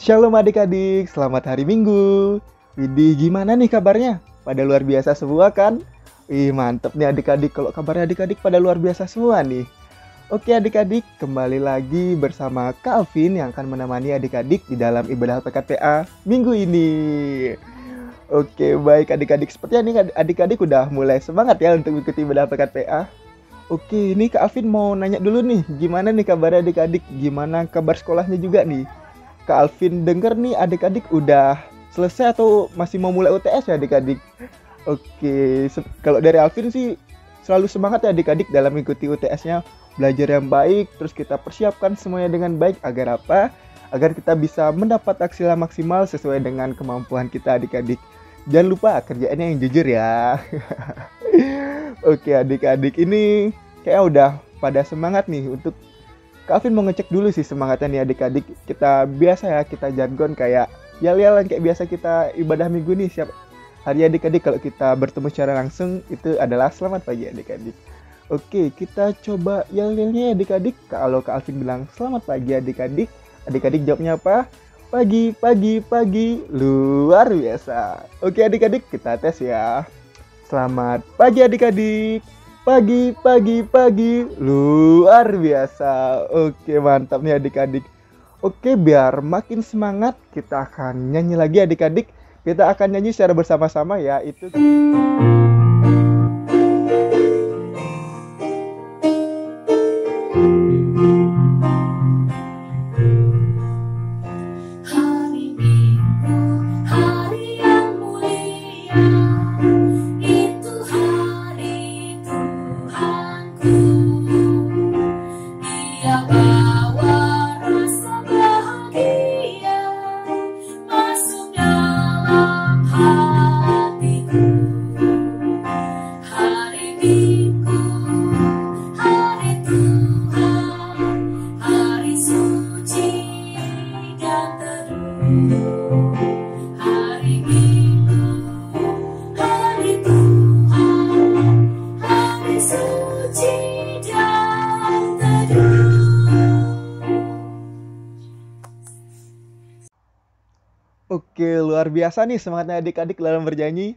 Shalom adik-adik, selamat hari Minggu. Widih, gimana nih kabarnya? Pada luar biasa semua kan? Mantep nih adik-adik, kalau kabarnya adik-adik pada luar biasa semua nih. Oke adik-adik, kembali lagi bersama Kak Alvin yang akan menemani adik-adik di dalam ibadah PKPA minggu ini. Oke, baik adik-adik, sepertinya nih adik-adik udah mulai semangat ya untuk mengikuti ibadah PKPA. Oke, ini Kak Alvin mau nanya dulu nih, gimana nih kabarnya adik-adik? Gimana kabar sekolahnya juga nih? Kak Alvin denger nih adik-adik udah selesai atau masih mau mulai UTS ya adik-adik? Oke, kalau dari Alvin sih selalu semangat ya adik-adik dalam mengikuti UTS-nya. Belajar yang baik, terus kita persiapkan semuanya dengan baik agar apa? Agar kita bisa mendapat hasil yang maksimal sesuai dengan kemampuan kita adik-adik. Jangan lupa kerjaannya yang jujur ya. Oke adik-adik, ini kayaknya udah pada semangat nih untuk Kak Alvin mau ngecek dulu sih semangatnya nih adik-adik. Kita biasa ya, kita jargon kayak yel-yelan kayak biasa kita ibadah minggu nih siap hari adik-adik. Kalau kita bertemu secara langsung itu adalah selamat pagi adik-adik. Oke, kita coba yel-yelnya adik-adik. Kalau Kak Alvin bilang selamat pagi adik-adik, adik-adik jawabnya apa? Pagi, pagi, pagi, luar biasa. Oke adik-adik, kita tes ya. Selamat pagi adik-adik. Pagi, pagi, pagi, luar biasa. Oke, mantap nih adik-adik. Oke, biar makin semangat, kita akan nyanyi lagi adik-adik. Kita akan nyanyi secara bersama-sama ya. Itu Oke, luar biasa nih semangatnya adik-adik dalam bernyanyi.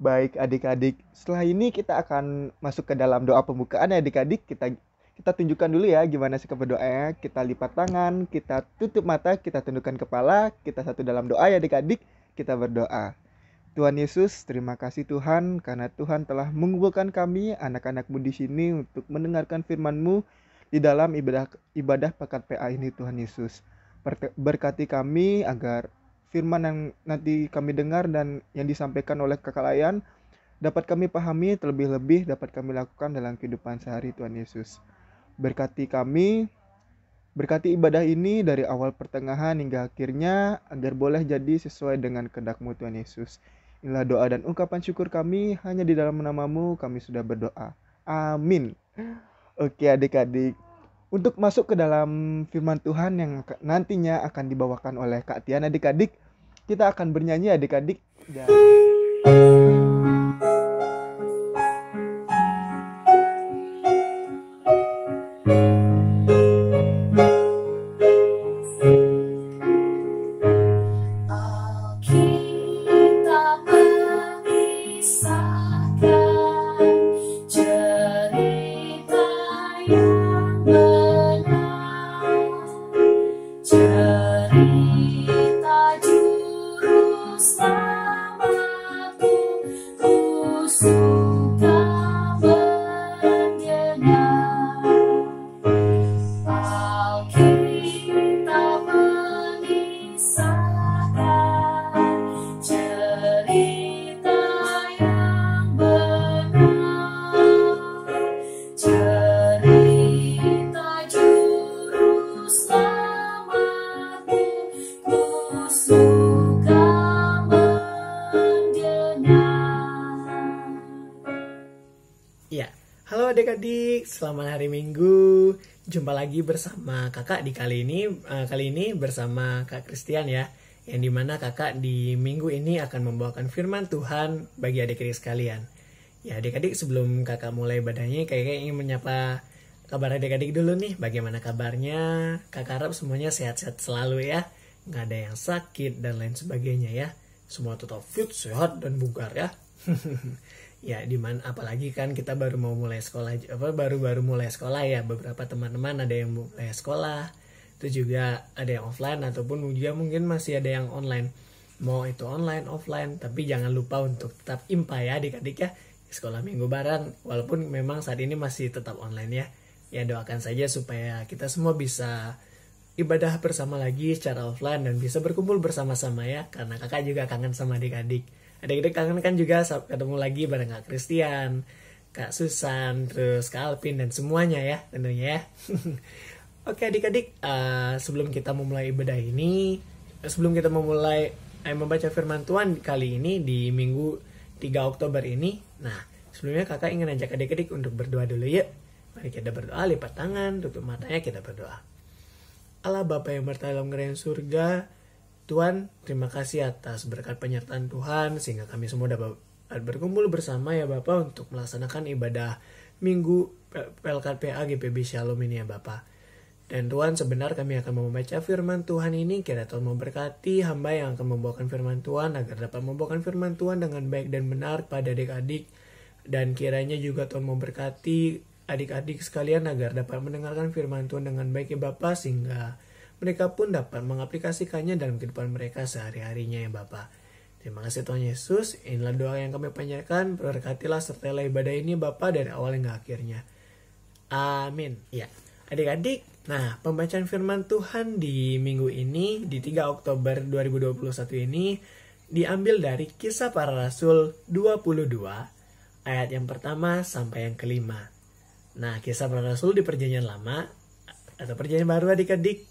Baik adik-adik, setelah ini kita akan masuk ke dalam doa pembukaan ya adik-adik. Kita tunjukkan dulu ya gimana sikap berdoanya. Kita lipat tangan, kita tutup mata, kita tundukkan kepala, kita satu dalam doa ya adik-adik. Kita berdoa. Tuhan Yesus, terima kasih Tuhan karena Tuhan telah mengumpulkan kami anak-anak-Mu di sini untuk mendengarkan firman-Mu di dalam ibadah pekan PA ini Tuhan Yesus. Berkati kami agar firman yang nanti kami dengar dan yang disampaikan oleh Kakak Layan dapat kami pahami, terlebih-lebih dapat kami lakukan dalam kehidupan sehari Tuhan Yesus. Berkati kami, berkati ibadah ini dari awal pertengahan hingga akhirnya agar boleh jadi sesuai dengan kehendak-Mu Tuhan Yesus. Inilah doa dan ungkapan syukur kami, hanya di dalam nama-Mu kami sudah berdoa. Amin. Oke adik-adik, untuk masuk ke dalam firman Tuhan yang nantinya akan dibawakan oleh Kak Tian adik-adik, kita akan bernyanyi adik-adik. Adik-adik, selamat hari Minggu. Jumpa lagi bersama kakak di kali ini bersama Kak Christian ya. Yang dimana kakak di minggu ini akan membawakan firman Tuhan bagi adik-adik sekalian. Ya adik-adik, sebelum kakak mulai ibadahnya, kayaknya ingin menyapa kabar adik-adik dulu nih. Bagaimana kabarnya? Kakak harap semuanya sehat-sehat selalu ya. nggak ada yang sakit dan lain sebagainya ya. Semua tetap fit, sehat dan bugar ya. Ya dimana apalagi kan kita baru mau mulai sekolah, baru mulai sekolah ya. Beberapa teman-teman ada yang mulai sekolah, itu juga ada yang offline ataupun juga mungkin masih ada yang online. Mau itu online, offline, tapi jangan lupa untuk tetap impa ya adik-adik ya. Sekolah minggu bareng, walaupun memang saat ini masih tetap online ya. Ya doakan saja supaya kita semua bisa ibadah bersama lagi secara offline dan bisa berkumpul bersama-sama ya. Karena kakak juga kangen sama adik-adik. Adik-adik kangen kan juga ketemu lagi bareng Kak Christian, Kak Susan, terus Kak Alvin dan semuanya ya tentunya ya. Oke adik-adik, sebelum kita memulai ibadah ini, sebelum kita memulai membaca firman Tuhan kali ini di Minggu 3 Oktober ini, nah sebelumnya kakak ingin ajak adik-adik untuk berdoa dulu ya. Mari kita berdoa, lipat tangan, tutup matanya, kita berdoa. Allah Bapa yang bertata dalam kerajaan surga, Tuhan, terima kasih atas berkat penyertaan Tuhan sehingga kami semua dapat berkumpul bersama ya Bapak untuk melaksanakan ibadah Minggu PLKPA GPB Shalom ini ya Bapak. Dan Tuhan sebenar kami akan membaca firman Tuhan ini, kiranya Tuhan memberkati hamba yang akan membawakan firman Tuhan agar dapat membawakan firman Tuhan dengan baik dan benar pada adik-adik. Dan kiranya juga Tuhan memberkati adik-adik sekalian agar dapat mendengarkan firman Tuhan dengan baik ya Bapak, sehingga mereka pun dapat mengaplikasikannya dalam kehidupan mereka sehari-harinya ya Bapak. Terima kasih Tuhan Yesus, inilah doa yang kami panjatkan, berkatilah sertailah ibadah ini Bapak dari awal hingga akhirnya. Amin. Ya, adik-adik, nah pembacaan firman Tuhan di minggu ini, di 3 Oktober 2021 ini, diambil dari Kisah Para Rasul 22, ayat yang pertama sampai yang kelima. Nah, Kisah Para Rasul di Perjanjian Lama atau Perjanjian Baru adik-adik.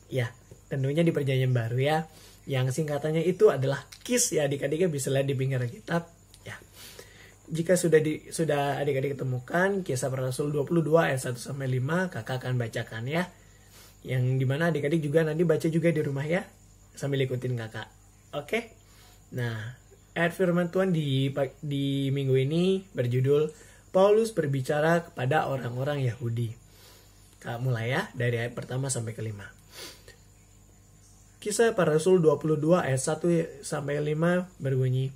Ya, tentunya di Perjanjian Baru ya. Yang singkatannya itu adalah KIS ya adik-adiknya, bisa lihat di pinggir kitab. Ya. Jika sudah adik-adik temukan Kisah Para Rasul 22 ayat 1 sampai 5, kakak akan bacakan ya. Yang dimana adik-adik juga nanti baca juga di rumah ya, sambil ikutin kakak. Oke. Nah, ayat firman Tuhan di minggu ini berjudul Paulus berbicara kepada orang-orang Yahudi. Kak mulai ya dari ayat pertama sampai kelima. Kisah Para Rasul 22 ayat 1 sampai 5 berbunyi,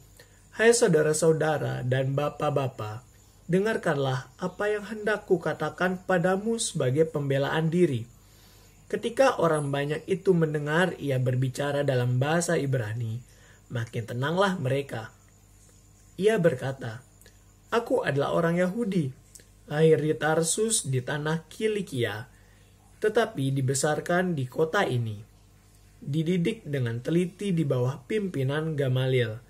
Hai saudara-saudara dan bapak-bapak, dengarkanlah apa yang hendak kukatakan padamu sebagai pembelaan diri. Ketika orang banyak itu mendengar ia berbicara dalam bahasa Ibrani, makin tenanglah mereka. Ia berkata, Aku adalah orang Yahudi, lahir di Tarsus di tanah Kilikia, tetapi dibesarkan di kota ini. Dididik dengan teliti di bawah pimpinan Gamaliel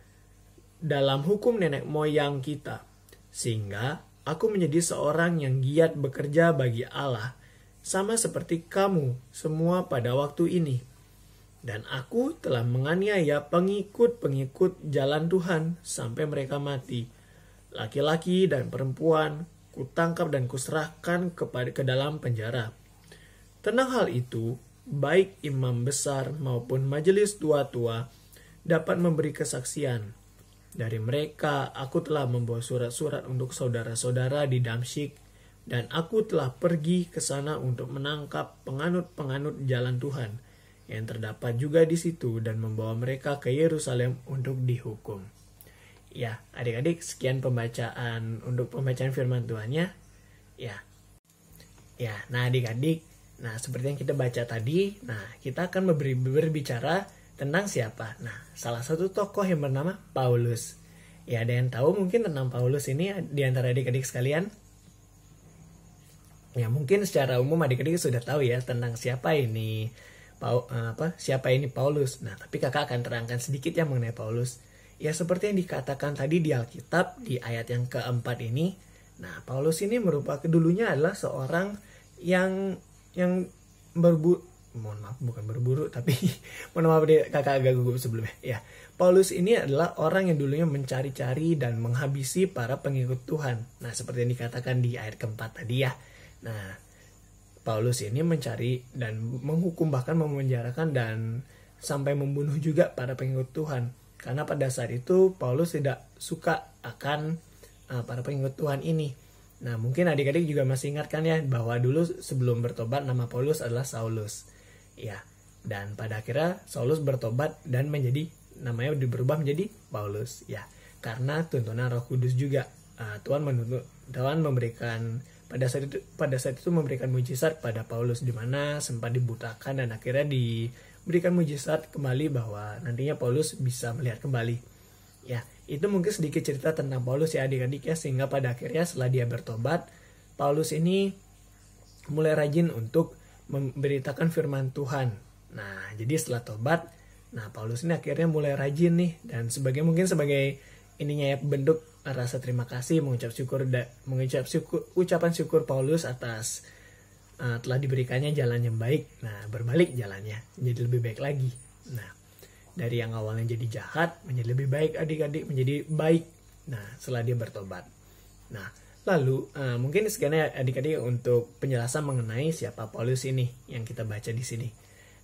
dalam hukum nenek moyang kita, sehingga aku menjadi seorang yang giat bekerja bagi Allah, sama seperti kamu semua pada waktu ini. Dan aku telah menganiaya pengikut-pengikut jalan Tuhan sampai mereka mati. Laki-laki dan perempuan kutangkap dan kuserahkan ke dalam penjara. Tentang hal itu, baik imam besar maupun majelis tua-tua dapat memberi kesaksian. Dari mereka, aku telah membawa surat-surat untuk saudara-saudara di Damsyik, dan aku telah pergi ke sana untuk menangkap penganut-penganut jalan Tuhan yang terdapat juga di situ dan membawa mereka ke Yerusalem untuk dihukum. Ya, adik-adik, sekian pembacaan untuk pembacaan firman Tuhannya. Ya. Ya, nah adik-adik, nah seperti yang kita baca tadi, nah kita akan berbicara tentang siapa? Nah, salah satu tokoh yang bernama Paulus. Ya, ada yang tahu mungkin tentang Paulus ini di antara adik-adik sekalian? Ya, mungkin secara umum adik-adik sudah tahu ya tentang siapa ini Paulus. Nah, tapi kakak akan terangkan sedikit ya mengenai Paulus. Ya, seperti yang dikatakan tadi di Alkitab di ayat yang keempat ini. Nah, Paulus ini merupakan dulunya adalah seorang yang mohon maaf bukan berburu tapi mohon maaf deh kakak agak gugup sebelumnya. Ya, Paulus ini adalah orang yang dulunya mencari-cari dan menghabisi para pengikut Tuhan. Nah, seperti yang dikatakan di ayat keempat tadi ya. Nah, Paulus ini mencari dan menghukum, bahkan memenjarakan dan sampai membunuh juga para pengikut Tuhan. Karena pada saat itu Paulus tidak suka akan para pengikut Tuhan ini. Nah, mungkin adik-adik juga masih ingat kan ya bahwa dulu sebelum bertobat nama Paulus adalah Saulus. Ya. Dan pada akhirnya Saulus bertobat dan namanya berubah menjadi Paulus ya. Karena tuntunan Roh Kudus juga. Tuhan memberikan pada saat itu memberikan mujizat pada Paulus, di mana sempat dibutakan dan akhirnya diberikan mujizat kembali bahwa nantinya Paulus bisa melihat kembali. Ya, itu mungkin sedikit cerita tentang Paulus ya adik-adik ya, sehingga pada akhirnya setelah dia bertobat, Paulus ini mulai rajin untuk memberitakan firman Tuhan. Nah, jadi setelah tobat, Paulus ini akhirnya mulai rajin nih, dan mungkin sebagai ininya ya, bentuk rasa terima kasih, ucapan syukur Paulus atas telah diberikannya jalan yang baik. Nah, berbalik jalannya menjadi lebih baik lagi. Nah, dari yang awalnya jadi jahat menjadi lebih baik adik-adik, menjadi baik. Nah, setelah dia bertobat. Nah, lalu mungkin sekian ya adik-adik untuk penjelasan mengenai siapa Paulus ini yang kita baca di sini.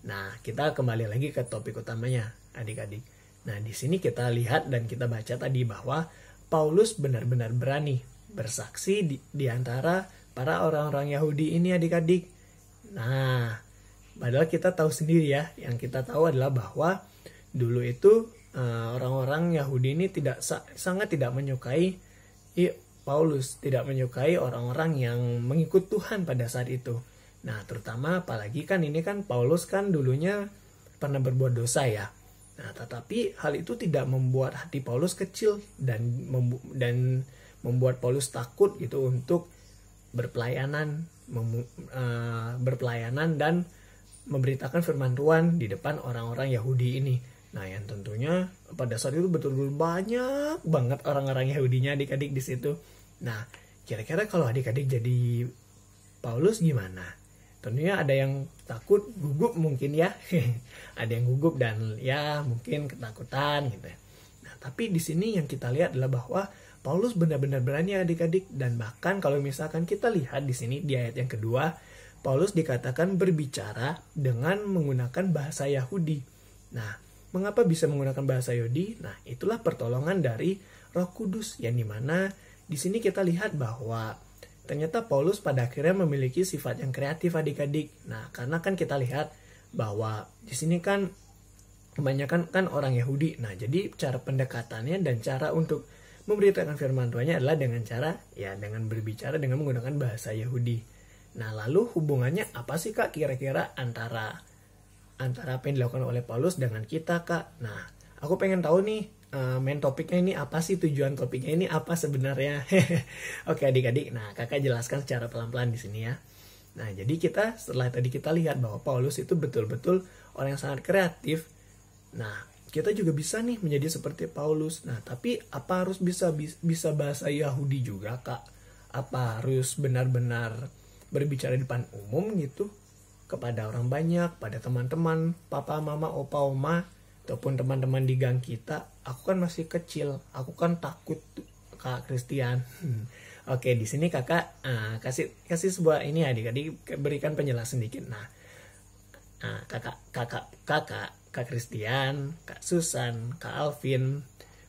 Nah, kita kembali lagi ke topik utamanya adik-adik. Nah, di sini kita lihat dan kita baca tadi bahwa Paulus benar-benar berani bersaksi di antara para orang-orang Yahudi ini adik-adik. Nah, padahal kita tahu sendiri ya, yang kita tahu adalah bahwa dulu itu orang-orang Yahudi ini sangat tidak menyukai Paulus, tidak menyukai orang-orang yang mengikut Tuhan pada saat itu. Nah, terutama apalagi kan ini kan Paulus kan dulunya pernah berbuat dosa ya. Nah, tetapi hal itu tidak membuat hati Paulus kecil dan membuat Paulus takut gitu untuk berpelayanan dan memberitakan firman Tuhan di depan orang-orang Yahudi ini. Nah, yang tentunya pada saat itu betul-betul banyak banget orang-orang Yahudinya adik-adik di situ. Nah, kira-kira kalau adik-adik jadi Paulus gimana? Tentunya ada yang takut, gugup mungkin ya. Ada yang gugup dan ya mungkin ketakutan gitu. Nah, tapi di sini yang kita lihat adalah bahwa Paulus benar-benar berani adik-adik, dan bahkan kalau misalkan kita lihat di sini di ayat yang kedua, Paulus dikatakan berbicara dengan menggunakan bahasa Yahudi. Nah, mengapa bisa menggunakan bahasa Yahudi? Nah, itulah pertolongan dari Roh Kudus, yang dimana di sini kita lihat bahwa ternyata Paulus pada akhirnya memiliki sifat yang kreatif adik-adik. Nah, karena kan kita lihat bahwa di sini kan kebanyakan kan orang Yahudi. Nah, jadi cara pendekatannya dan cara untuk memberitakan firman Tuhannya adalah dengan berbicara dengan menggunakan bahasa Yahudi. Nah, lalu hubungannya apa sih Kak kira-kira antara apa yang dilakukan oleh Paulus dengan kita Kak? Nah, aku pengen tahu nih main topiknya ini apa sih, tujuan topiknya ini apa sebenarnya? Oke adik-adik, nah kakak jelaskan secara pelan-pelan di sini ya. Nah, jadi setelah tadi kita lihat bahwa Paulus itu betul-betul orang yang sangat kreatif. Nah, kita juga bisa nih menjadi seperti Paulus. Nah, tapi apa harus bisa bahasa Yahudi juga Kak? Apa harus benar-benar berbicara di depan umum gitu? Kepada orang banyak, pada teman-teman, papa, mama, opa, oma, ataupun teman-teman di gang kita. Aku kan masih kecil, aku kan takut Kak Christian. Oke, di sini kakak kasih sebuah ini adik-adik, berikan penjelasan dikit. Nah, Kak Christian, Kak Susan, Kak Alvin,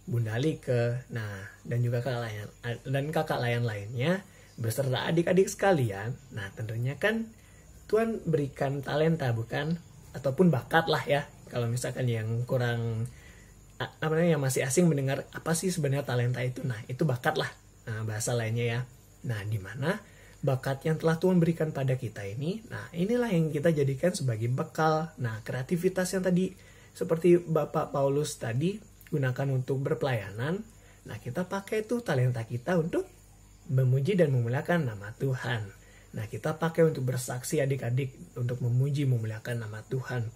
Bunda Like, nah dan juga kakak lainnya beserta adik-adik sekalian. Nah, tentunya kan Tuhan berikan talenta bukan, ataupun bakat lah ya. Kalau misalkan yang kurang yang masih asing mendengar apa sih sebenarnya talenta itu, nah itu bakat lah, bahasa lainnya ya. Nah, di mana bakat yang telah Tuhan berikan pada kita ini, nah inilah yang kita jadikan sebagai bekal. Nah, kreativitas yang tadi seperti Bapak Paulus tadi gunakan untuk berpelayanan, nah kita pakai tuh talenta kita untuk memuji dan memuliakan nama Tuhan. Nah, kita pakai untuk bersaksi adik-adik, untuk memuji memuliakan nama Tuhan.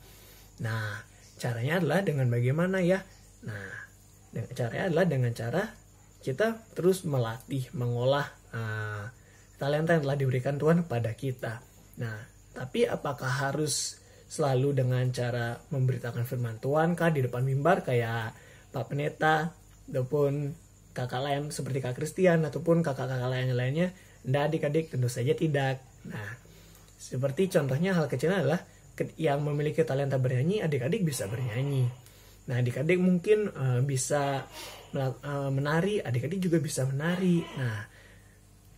Nah, caranya adalah dengan bagaimana ya? Nah, caranya adalah dengan cara kita terus melatih, mengolah talenta yang telah diberikan Tuhan kepada kita. Nah, tapi apakah harus selalu dengan cara memberitakan firman Tuhan kah di depan mimbar kayak Pak Pendeta ataupun kakak lain seperti Kak Christian ataupun kakak-kakak lainnya? Nah, adik-adik tentu saja tidak. Nah, seperti contohnya hal kecilnya adalah yang memiliki talenta bernyanyi, adik-adik bisa bernyanyi. Nah, adik-adik mungkin bisa menari, adik-adik juga bisa menari. Nah,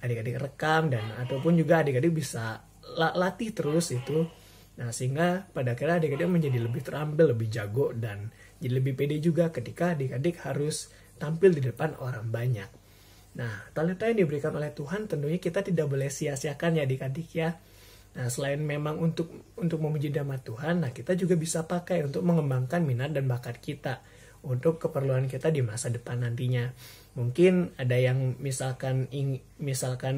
adik-adik rekam ataupun juga adik-adik bisa latih terus itu Nah, sehingga pada akhirnya adik-adik menjadi lebih terampil, lebih jago, dan jadi lebih pede juga ketika adik-adik harus tampil di depan orang banyak. Nah, talenta yang diberikan oleh Tuhan tentunya kita tidak boleh sia-siakan ya adik-adik ya. Nah, selain memang untuk memuji nama Tuhan, nah kita juga bisa pakai untuk mengembangkan minat dan bakat kita untuk keperluan kita di masa depan nantinya. Mungkin ada yang misalkan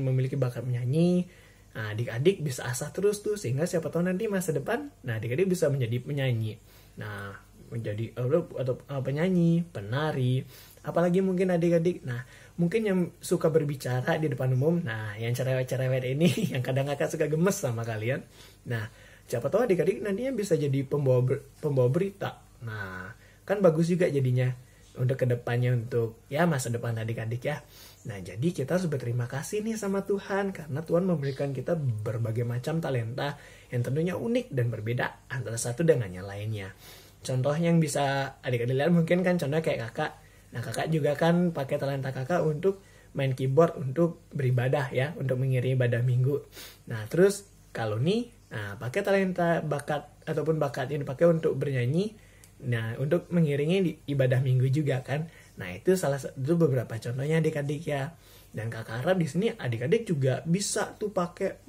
memiliki bakat menyanyi. Nah, adik-adik bisa asah terus tuh sehingga siapa tahu nanti masa depan, nah adik-adik bisa menjadi penyanyi. Nah, menjadi atau penyanyi, penari, apalagi mungkin adik-adik. Nah, mungkin yang suka berbicara di depan umum, nah yang cerewet-cerewet ini yang kadang kakak suka gemes sama kalian. Nah, siapa tahu adik-adik nantinya bisa jadi pembawa berita. Nah, kan bagus juga jadinya untuk kedepannya, untuk ya masa depan adik-adik ya. Nah, jadi kita harus berterima kasih nih sama Tuhan karena Tuhan memberikan kita berbagai macam talenta yang tentunya unik dan berbeda antara satu dengan yang lainnya. Contoh yang bisa adik-adik lihat mungkin kan contohnya kayak kakak. Nah, kakak juga kan pakai talenta kakak untuk main keyboard untuk beribadah ya, untuk mengiringi ibadah minggu. Nah, terus kalau nih pakai talenta bakat ataupun bakat yang dipakai untuk bernyanyi, nah untuk mengiringi ibadah minggu juga kan. Nah, itu itu beberapa contohnya adik-adik ya. Dan kakak harap di sini adik-adik juga bisa tuh pakai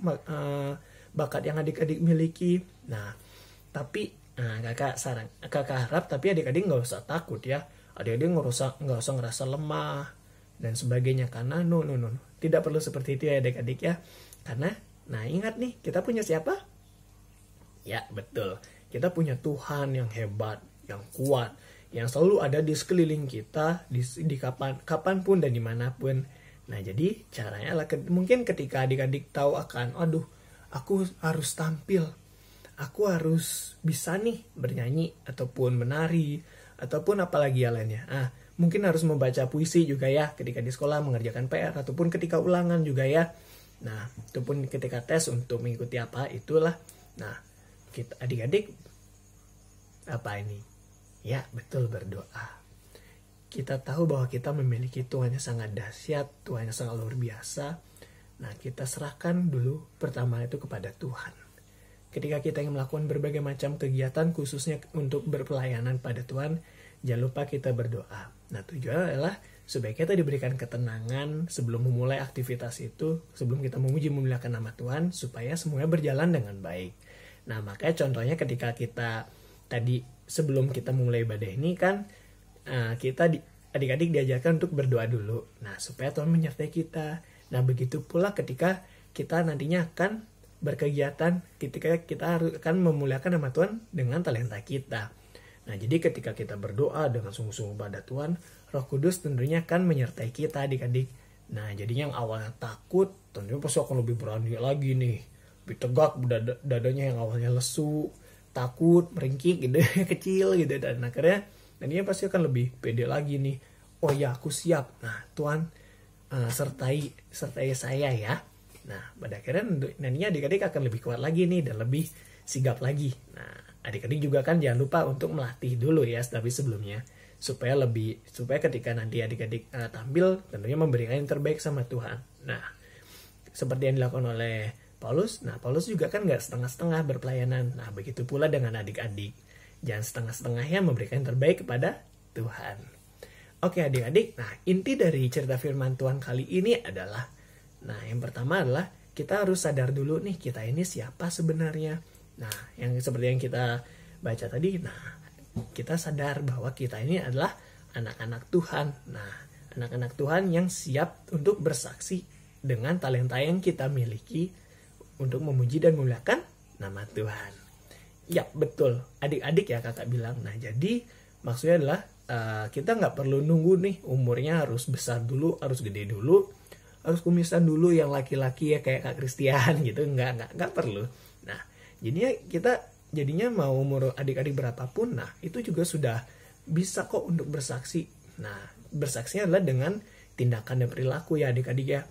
bakat yang adik-adik miliki. Nah, tapi kakak harap tapi adik-adik nggak usah takut ya. Adik-adik nggak usah ngerasa lemah dan sebagainya, karena no, tidak perlu seperti itu ya adik-adik ya. Karena nah ingat nih, kita punya siapa? Ya betul, kita punya Tuhan yang hebat, yang kuat, yang selalu ada di sekeliling kita di kapanpun dan dimanapun. Nah, jadi caranya adalah mungkin ketika adik-adik tahu akan, aduh aku harus tampil, aku harus bisa nih bernyanyi ataupun menari ataupun apalagi yang lainnya. Mungkin harus membaca puisi juga ya ketika di sekolah mengerjakan PR ataupun ketika ulangan juga ya. Nah, ataupun ketika tes untuk mengikuti apa itulah. Nah, kita adik-adik apa ini? Ya, betul, berdoa. Kita tahu bahwa kita memiliki Tuhan yang sangat dahsyat, Tuhan yang sangat luar biasa. Nah, kita serahkan dulu pertama itu kepada Tuhan. Ketika kita ingin melakukan berbagai macam kegiatan khususnya untuk berpelayanan pada Tuhan, jangan lupa kita berdoa. Nah, tujuannya adalah supaya kita diberikan ketenangan sebelum memulai aktivitas itu, sebelum kita memuji memuliakan nama Tuhan, supaya semuanya berjalan dengan baik. Nah, makanya contohnya ketika kita tadi sebelum kita memulai ibadah ini kan, kita adik-adik diajarkan untuk berdoa dulu. Nah, supaya Tuhan menyertai kita. Nah, begitu pula ketika kita nantinya akan berkegiatan, ketika kita akan memuliakan nama Tuhan dengan talenta kita. Nah, jadi ketika kita berdoa dengan sungguh-sungguh pada Tuhan, Roh Kudus tentunya akan menyertai kita adik-adik. Nah, jadi yang awalnya takut, tentunya pasti akan lebih berani lagi nih. Lebih tegak dadanya yang awalnya lesu, takut, meringkik gitu, kecil gitu. Dan akhirnya nantinya pasti akan lebih pede lagi nih. Oh ya, aku siap. Nah, Tuhan sertai saya ya. Nah, pada akhirnya nantinya adik-adik akan lebih kuat lagi nih dan lebih sigap lagi. Nah, adik-adik juga kan jangan lupa untuk melatih dulu ya, tapi sebelumnya supaya ketika nanti adik-adik tampil tentunya memberikan yang terbaik sama Tuhan. Nah, seperti yang dilakukan oleh Paulus. Nah, Paulus juga kan nggak setengah-setengah berpelayanan. Nah, begitu pula dengan adik-adik. Jangan setengah-setengahnya memberikan yang terbaik kepada Tuhan. Oke adik-adik, nah inti dari cerita firman Tuhan kali ini adalah, nah yang pertama adalah kita harus sadar dulu nih kita ini siapa sebenarnya. Nah yang seperti yang kita baca tadi, nah kita sadar bahwa kita ini adalah anak-anak Tuhan. Nah anak-anak Tuhan yang siap untuk bersaksi dengan talenta yang kita miliki untuk memuji dan memuliakan nama Tuhan. Ya betul, adik-adik ya kakak bilang. Nah jadi maksudnya adalah kita nggak perlu nunggu nih umurnya harus besar dulu, harus gede dulu, harus kumisan dulu yang laki-laki ya kayak Kak Christian gitu, nggak perlu. Nah jadinya mau umur adik-adik berapapun, nah itu juga sudah bisa kok untuk bersaksi. Nah bersaksinya adalah dengan tindakan dan perilaku ya adik-adik ya.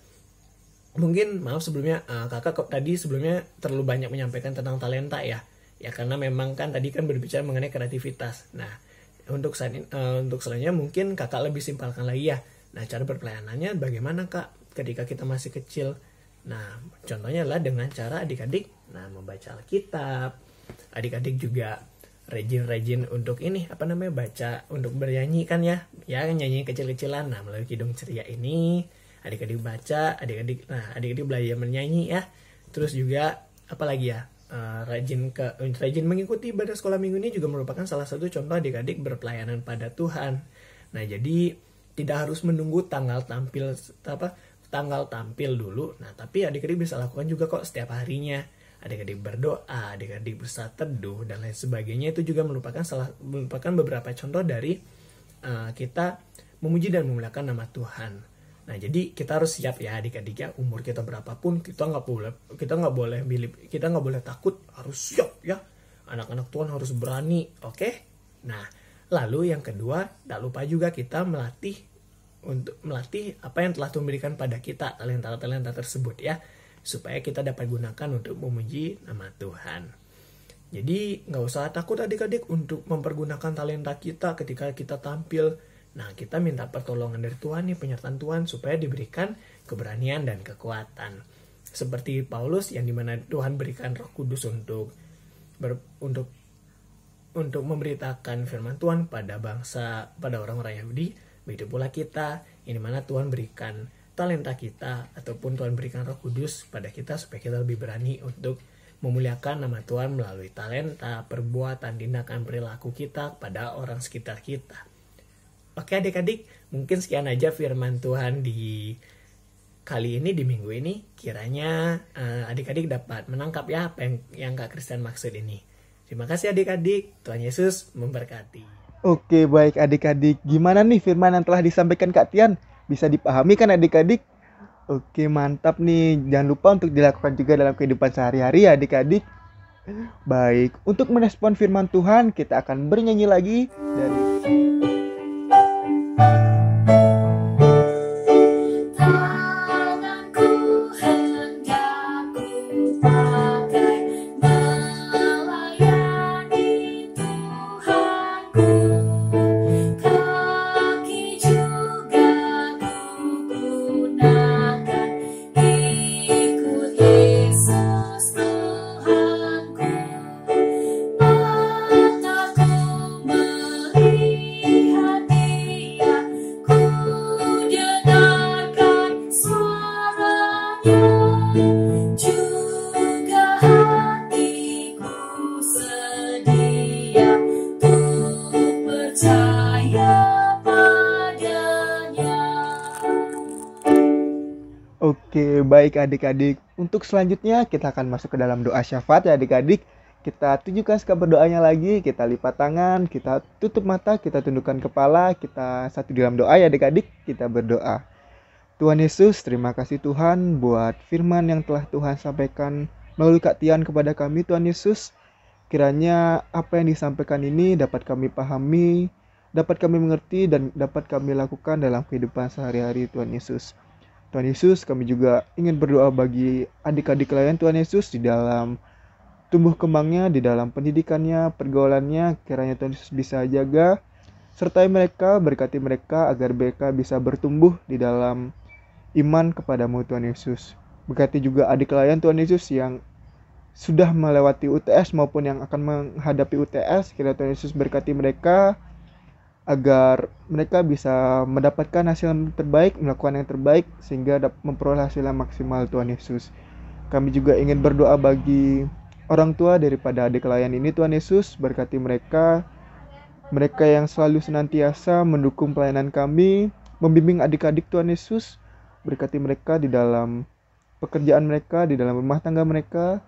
Mungkin maaf sebelumnya kakak tadi sebelumnya terlalu banyak menyampaikan tentang talenta ya karena memang kan tadi kan berbicara mengenai kreativitas. Nah untuk selanjutnya mungkin kakak lebih simpelkan lagi ya. Nah cara berpelayanannya bagaimana kak ketika kita masih kecil. Nah contohnya adalah dengan cara adik-adik membaca Alkitab, adik-adik juga rajin-rajin untuk ini baca, untuk bernyanyi kan ya nyanyi kecil-kecilan. Nah, melalui Kidung Ceria ini adik-adik baca, adik-adik belajar menyanyi ya. Terus juga apalagi ya, rajin mengikuti ibadah sekolah minggu ini juga merupakan salah satu contoh adik-adik berpelayanan pada Tuhan. Nah, jadi tidak harus menunggu tanggal tampil dulu. Nah, tapi adik-adik bisa lakukan juga kok setiap harinya. Adik-adik berdoa, adik-adik bersatu teduh dan lain sebagainya. Itu juga merupakan beberapa contoh dari kita memuji dan memuliakan nama Tuhan. Nah, jadi kita harus siap ya adik-adik ya, umur kita berapapun kita nggak boleh takut, harus siap ya. Anak-anak Tuhan harus berani, oke? Nah, lalu yang kedua, tak lupa juga kita melatih apa yang telah Tuhan berikan pada kita, talenta-talenta tersebut ya, supaya kita dapat gunakan untuk memuji nama Tuhan. Jadi nggak usah takut adik-adik untuk mempergunakan talenta kita ketika kita tampil. Nah, kita minta pertolongan dari Tuhan nih, penyertaan Tuhan supaya diberikan keberanian dan kekuatan. Seperti Paulus yang dimana Tuhan berikan Roh Kudus untuk memberitakan firman Tuhan pada orang-orang Yahudi. Begitu pula kita, yang dimana Tuhan berikan talenta kita ataupun Tuhan berikan Roh Kudus pada kita supaya kita lebih berani untuk memuliakan nama Tuhan melalui talenta, perbuatan, tindakan, perilaku kita pada orang sekitar kita. Oke adik-adik, mungkin sekian aja firman Tuhan di kali ini, di minggu ini. Kiranya adik-adik dapat menangkap ya apa yang Kak Christian maksud ini. Terima kasih adik-adik, Tuhan Yesus memberkati. Oke, baik adik-adik. Gimana nih firman yang telah disampaikan Kak Tian? Bisa dipahami kan adik-adik? Oke, mantap nih. Jangan lupa untuk dilakukan juga dalam kehidupan sehari-hari ya adik-adik. Baik, untuk merespon firman Tuhan, kita akan bernyanyi lagi dari Oke, baik adik-adik. Untuk selanjutnya kita akan masuk ke dalam doa syafaat ya adik-adik. Kita tunjukkan sikap berdoanya lagi, kita lipat tangan, kita tutup mata, kita tundukkan kepala, kita satu dalam doa ya adik-adik, kita berdoa. Tuhan Yesus, terima kasih Tuhan buat firman yang telah Tuhan sampaikan melalui Kak Tian kepada kami Tuhan Yesus. Kiranya apa yang disampaikan ini dapat kami pahami, dapat kami mengerti, dan dapat kami lakukan dalam kehidupan sehari-hari Tuhan Yesus. Tuhan Yesus, kami juga ingin berdoa bagi adik-adik layan Tuhan Yesus di dalam tumbuh kembangnya, di dalam pendidikannya, pergaulannya. Kiranya Tuhan Yesus bisa jaga, sertai mereka, berkati mereka agar mereka bisa bertumbuh di dalam iman kepadamu Tuhan Yesus. Berkati juga adik layan Tuhan Yesus yang sudah melewati UTS maupun yang akan menghadapi UTS. Kiranya Tuhan Yesus berkati mereka agar mereka bisa mendapatkan hasil yang terbaik, melakukan yang terbaik, sehingga dapat memperoleh hasil yang maksimal Tuhan Yesus. Kami juga ingin berdoa bagi orang tua daripada adik layan ini Tuhan Yesus. Berkati mereka yang selalu senantiasa mendukung pelayanan kami, membimbing adik-adik Tuhan Yesus. Berkati mereka di dalam pekerjaan mereka, di dalam rumah tangga mereka,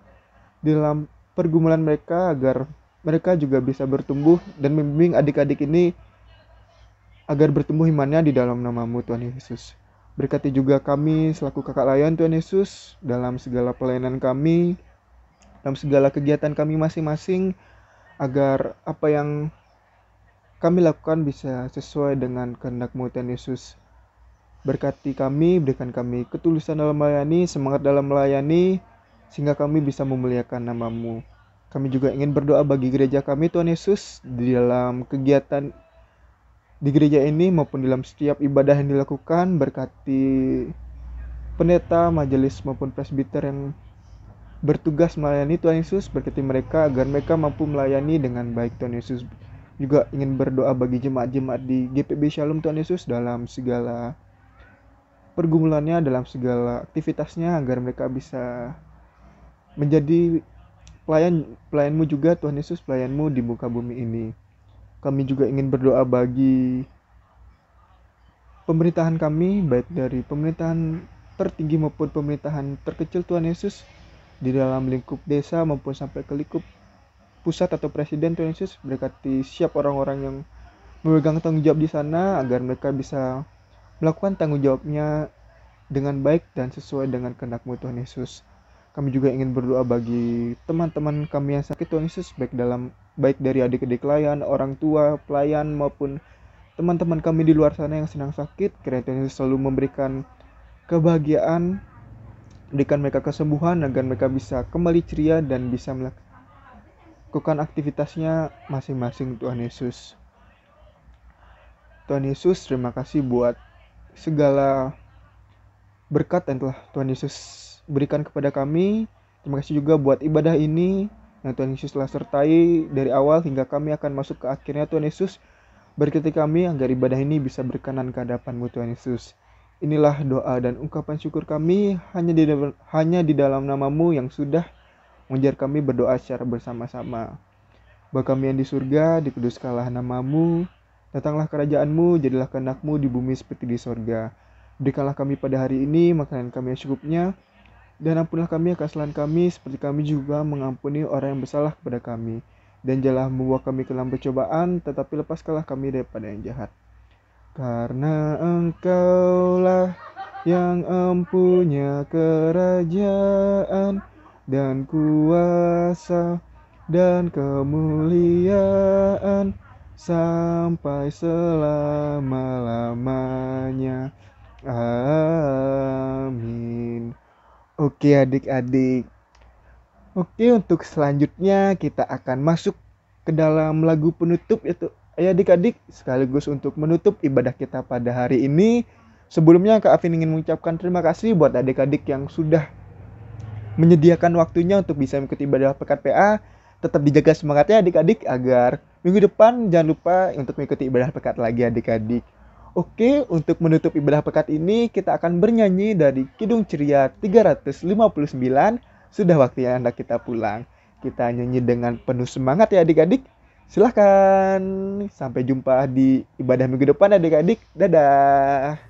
di dalam pergumulan mereka, agar mereka juga bisa bertumbuh dan membimbing adik-adik ini agar bertumbuh imannya di dalam nama-Mu Tuhan Yesus. Berkati juga kami selaku kakak layan Tuhan Yesus dalam segala pelayanan kami, dalam segala kegiatan kami masing-masing, agar apa yang kami lakukan bisa sesuai dengan kehendak-Mu Tuhan Yesus. Berkati kami, berikan kami ketulusan dalam melayani, semangat dalam melayani, sehingga kami bisa memuliakan nama-Mu. Kami juga ingin berdoa bagi gereja kami Tuhan Yesus, di dalam kegiatan di gereja ini maupun dalam setiap ibadah yang dilakukan. Berkati pendeta, majelis maupun presbiter yang bertugas melayani Tuhan Yesus. Berkati mereka agar mereka mampu melayani dengan baik Tuhan Yesus. Juga ingin berdoa bagi jemaat-jemaat di GPB Shalom Tuhan Yesus dalam segala pergumulannya, dalam segala aktivitasnya, agar mereka bisa menjadi pelayanmu juga Tuhan Yesus, pelayanmu di muka bumi ini. Kami juga ingin berdoa bagi pemerintahan kami, baik dari pemerintahan tertinggi maupun pemerintahan terkecil Tuhan Yesus, di dalam lingkup desa maupun sampai ke lingkup pusat atau presiden Tuhan Yesus. Berkati siap orang-orang yang memegang tanggung jawab di sana, agar mereka bisa melakukan tanggung jawabnya dengan baik dan sesuai dengan kehendak-Mu Tuhan Yesus. Kami juga ingin berdoa bagi teman-teman kami yang sakit Tuhan Yesus, baik dari adik-adik pelayan, orang tua pelayan, maupun teman-teman kami di luar sana yang sedang sakit. Kiranya Tuhan Yesus selalu memberikan kebahagiaan, berikan mereka kesembuhan, agar mereka bisa kembali ceria dan bisa melakukan aktivitasnya masing-masing Tuhan Yesus. Tuhan Yesus, terima kasih buat segala berkat yang telah Tuhan Yesus berikan kepada kami. Terima kasih juga buat ibadah ini yang Tuhan Yesus telah sertai dari awal hingga kami akan masuk ke akhirnya. Tuhan Yesus, berkati kami agar ibadah ini bisa berkenan ke hadapan-Mu Tuhan Yesus. Inilah doa dan ungkapan syukur kami hanya di dalam nama-Mu yang sudah mengajar kami berdoa secara bersama-sama. Bapa kami yang di surga, dikuduskanlah nama-Mu, datanglah kerajaan-Mu, jadilah kehendak-Mu di bumi seperti di surga. Berikanlah kami pada hari ini makanan kami yang secukupnya, dan ampunilah kami akan kesalahan kami, seperti kami juga mengampuni orang yang bersalah kepada kami. Dan janganlah membawa kami ke dalam pencobaan, tetapi lepaskanlah kami daripada yang jahat. Karena Engkaulah yang empunya kerajaan dan kuasa dan kemuliaan sampai selama-lamanya. Amin. Oke adik-adik. Oke, untuk selanjutnya kita akan masuk ke dalam lagu penutup, yaitu adik-adik, sekaligus untuk menutup ibadah kita pada hari ini. Sebelumnya Kak Afin ingin mengucapkan terima kasih buat adik-adik yang sudah menyediakan waktunya untuk bisa mengikuti ibadah pekat PA. Tetap dijaga semangatnya adik-adik, agar minggu depan jangan lupa untuk mengikuti ibadah pekat lagi adik-adik. Oke, untuk menutup ibadah pekat ini kita akan bernyanyi dari Kidung Ceria 359. Sudah waktunya hendak kita pulang. Kita nyanyi dengan penuh semangat ya adik-adik. Silahkan. Sampai jumpa di ibadah minggu depan adik-adik. Dadah.